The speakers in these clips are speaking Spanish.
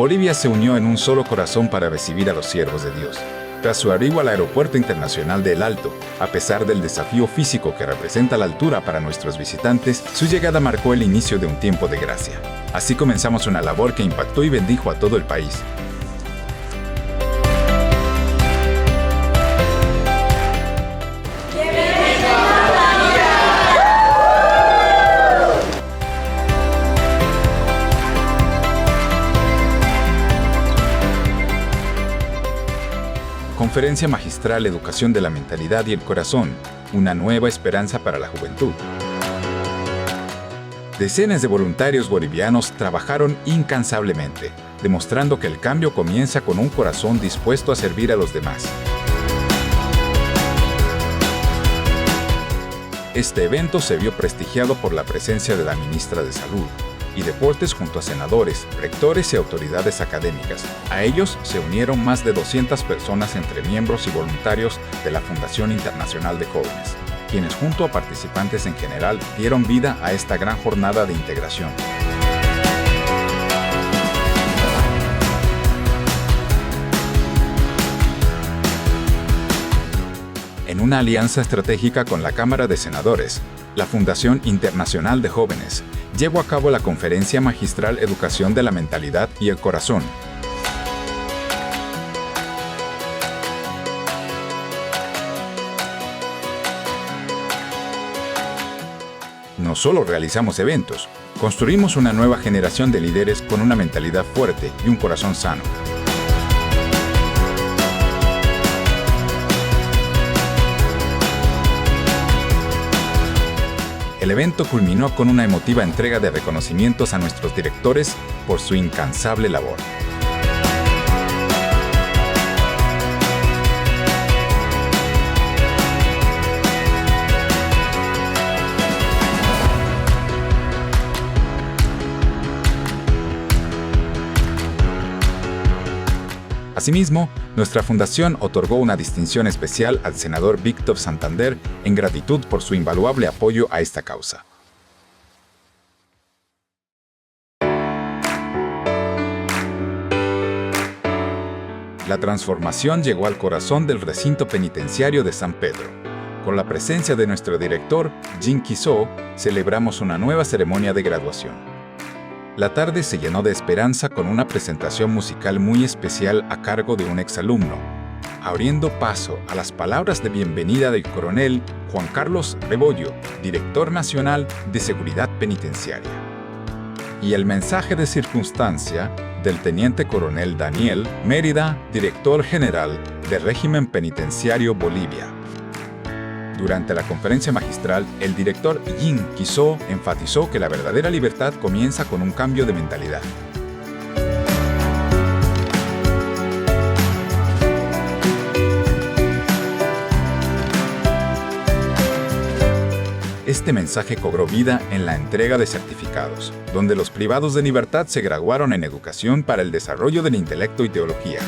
Bolivia se unió en un solo corazón para recibir a los siervos de Dios. Tras su arribo al Aeropuerto Internacional de El Alto, a pesar del desafío físico que representa la altura para nuestros visitantes, su llegada marcó el inicio de un tiempo de gracia. Así comenzamos una labor que impactó y bendijo a todo el país. Conferencia Magistral Educación de la Mentalidad y el Corazón, una nueva esperanza para la juventud. Decenas de voluntarios bolivianos trabajaron incansablemente, demostrando que el cambio comienza con un corazón dispuesto a servir a los demás. Este evento se vio prestigiado por la presencia de la ministra de Salud y Deportes junto a senadores, rectores y autoridades académicas. A ellos se unieron más de 200 personas entre miembros y voluntarios de la Fundación Internacional de Jóvenes, quienes junto a participantes en general dieron vida a esta gran jornada de integración. En una alianza estratégica con la Cámara de Senadores, la Fundación Internacional de Jóvenes llevó a cabo la Conferencia Magistral Educación de la Mentalidad y el Corazón. No solo realizamos eventos, construimos una nueva generación de líderes con una mentalidad fuerte y un corazón sano. El evento culminó con una emotiva entrega de reconocimientos a nuestros directores por su incansable labor. Asimismo, nuestra fundación otorgó una distinción especial al senador Víctor Santander en gratitud por su invaluable apoyo a esta causa. La transformación llegó al corazón del recinto penitenciario de San Pedro. Con la presencia de nuestro director, Jin Quiso, celebramos una nueva ceremonia de graduación. La tarde se llenó de esperanza con una presentación musical muy especial a cargo de un exalumno, abriendo paso a las palabras de bienvenida del coronel Juan Carlos Rebollo, director nacional de Seguridad Penitenciaria, y el mensaje de circunstancia del teniente coronel Daniel Mérida, director general del Régimen Penitenciario Bolivia. Durante la conferencia magistral, el director Jin Quiso enfatizó que la verdadera libertad comienza con un cambio de mentalidad. Este mensaje cobró vida en la entrega de certificados, donde los privados de libertad se graduaron en educación para el desarrollo del intelecto y teología.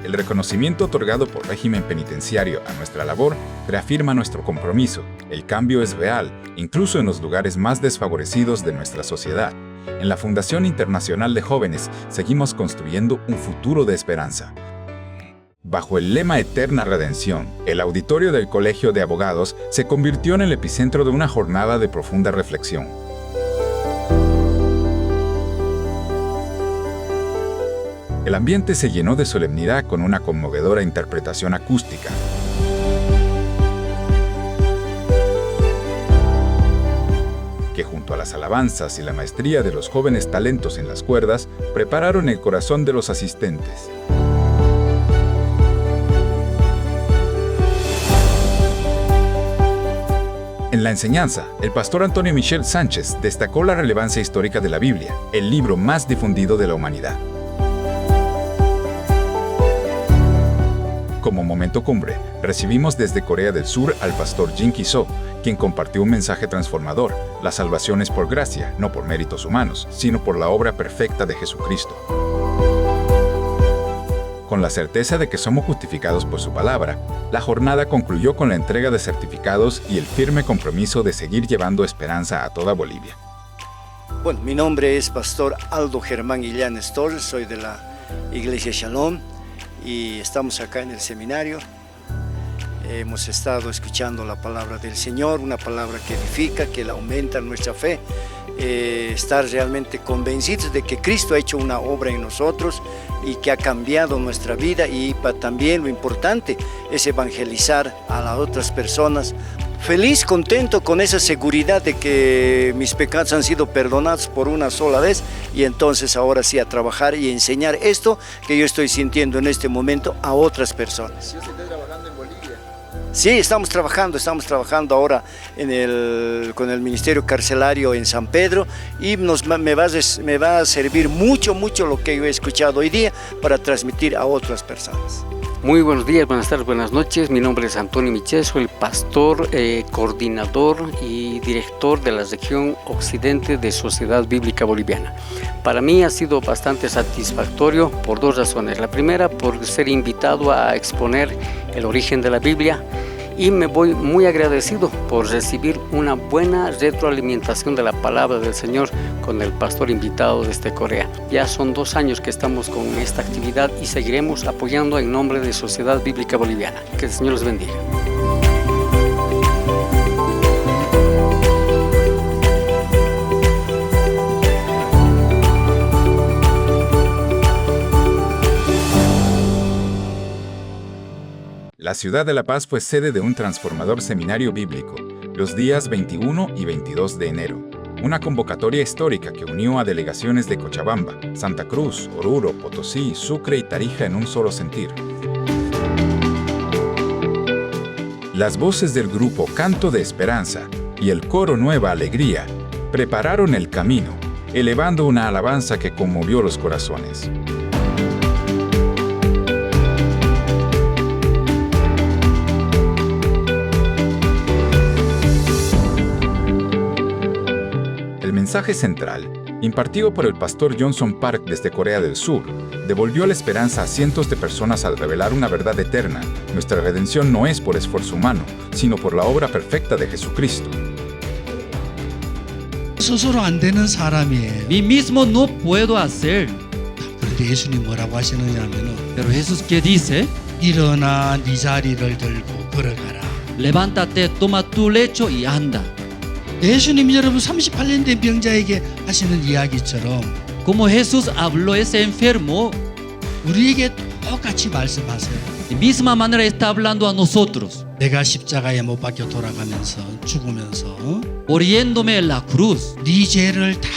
El reconocimiento otorgado por Régimen Penitenciario a nuestra labor reafirma nuestro compromiso. El cambio es real, incluso en los lugares más desfavorecidos de nuestra sociedad. En la Fundación Internacional de Jóvenes seguimos construyendo un futuro de esperanza. Bajo el lema Eterna Redención, el auditorio del Colegio de Abogados se convirtió en el epicentro de una jornada de profunda reflexión. El ambiente se llenó de solemnidad con una conmovedora interpretación acústica. Que junto a las alabanzas y la maestría de los jóvenes talentos en las cuerdas, prepararon el corazón de los asistentes. En la enseñanza, el pastor Antonio Michel Sánchez destacó la relevancia histórica de la Biblia, el libro más difundido de la humanidad. Como momento cumbre, recibimos desde Corea del Sur al pastor Jin Ki-so, quien compartió un mensaje transformador: la salvación es por gracia, no por méritos humanos, sino por la obra perfecta de Jesucristo. Con la certeza de que somos justificados por su palabra, la jornada concluyó con la entrega de certificados y el firme compromiso de seguir llevando esperanza a toda Bolivia. Bueno, mi nombre es Pastor Aldo Germán Illanes Torres, soy de la Iglesia Shalom y estamos acá en el seminario. Hemos estado escuchando la palabra del Señor, una palabra que edifica, que aumenta nuestra fe. Estar realmente convencidos de que Cristo ha hecho una obra en nosotros y que ha cambiado nuestra vida, y también lo importante es evangelizar a las otras personas. Feliz, contento con esa seguridad de que mis pecados han sido perdonados por una sola vez, y entonces ahora sí a trabajar y enseñar esto que yo estoy sintiendo en este momento a otras personas. ¿Yo estoy trabajando en Bolivia? Sí, estamos trabajando ahora con el Ministerio Carcelario en San Pedro, y me va a servir mucho lo que yo he escuchado hoy día para transmitir a otras personas. Muy buenos días, buenas tardes, buenas noches. Mi nombre es Antonio Michel, soy el pastor, coordinador y director de la región occidente de Sociedad Bíblica Boliviana. Para mí ha sido bastante satisfactorio por dos razones. La primera, por ser invitado a exponer el origen de la Biblia, y me voy muy agradecido por recibir una buena retroalimentación de la palabra del Señor con el pastor invitado desde Corea. Ya son 2 años que estamos con esta actividad y seguiremos apoyando en nombre de Sociedad Bíblica Boliviana. Que el Señor los bendiga. La ciudad de La Paz fue sede de un transformador seminario bíblico, los días 21 y 22 de enero. Una convocatoria histórica que unió a delegaciones de Cochabamba, Santa Cruz, Oruro, Potosí, Sucre y Tarija en un solo sentir. Las voces del grupo Canto de Esperanza y el coro Nueva Alegría prepararon el camino, elevando una alabanza que conmovió los corazones. El mensaje central, impartido por el pastor Johnson Park desde Corea del Sur, devolvió la esperanza a cientos de personas al revelar una verdad eterna: nuestra redención no es por esfuerzo humano, sino por la obra perfecta de Jesucristo. 스스로 안 되는 사람이에요. Mí mismo no puedo hacer. 그런데 예수님 뭐라고 하시느냐면은 Pero Jesús, ¿qué dice? 일어나 네 자리를 들고 걸어가라. Levántate, toma tu lecho y anda. 예수님이 여러분 38년 된 병자에게 하시는 이야기처럼 Como Jesús habló a ese enfermo, 우리에게 똑같이 말씀하세요. de misma manera está hablando a nosotros, 내가 십자가에 못 박혀 돌아가면서 죽으면서 muriéndome en la cruz. 네 죄를 다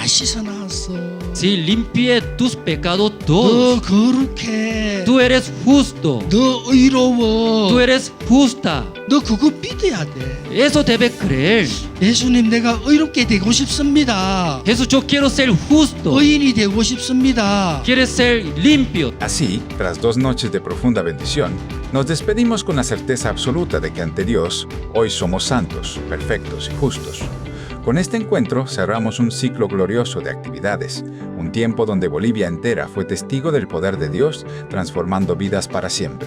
씻어놨어. Si limpié tus pecados 너 todos. 거룩해. Tú eres justo. 너 의로워. Tú eres justa. 너 그거 믿어야 돼. Eso debe creer. 예수님 내가 의롭게 되고 싶습니다. Jesús, yo quiero ser justo. 의인이 되고 싶습니다. Quieres ser limpio. Así, tras 2 noches de profunda bendición, nos despedimos con la certeza absoluta de que ante Dios, hoy somos santos, perfectos y justos. Con este encuentro cerramos un ciclo glorioso de actividades, un tiempo donde Bolivia entera fue testigo del poder de Dios, transformando vidas para siempre.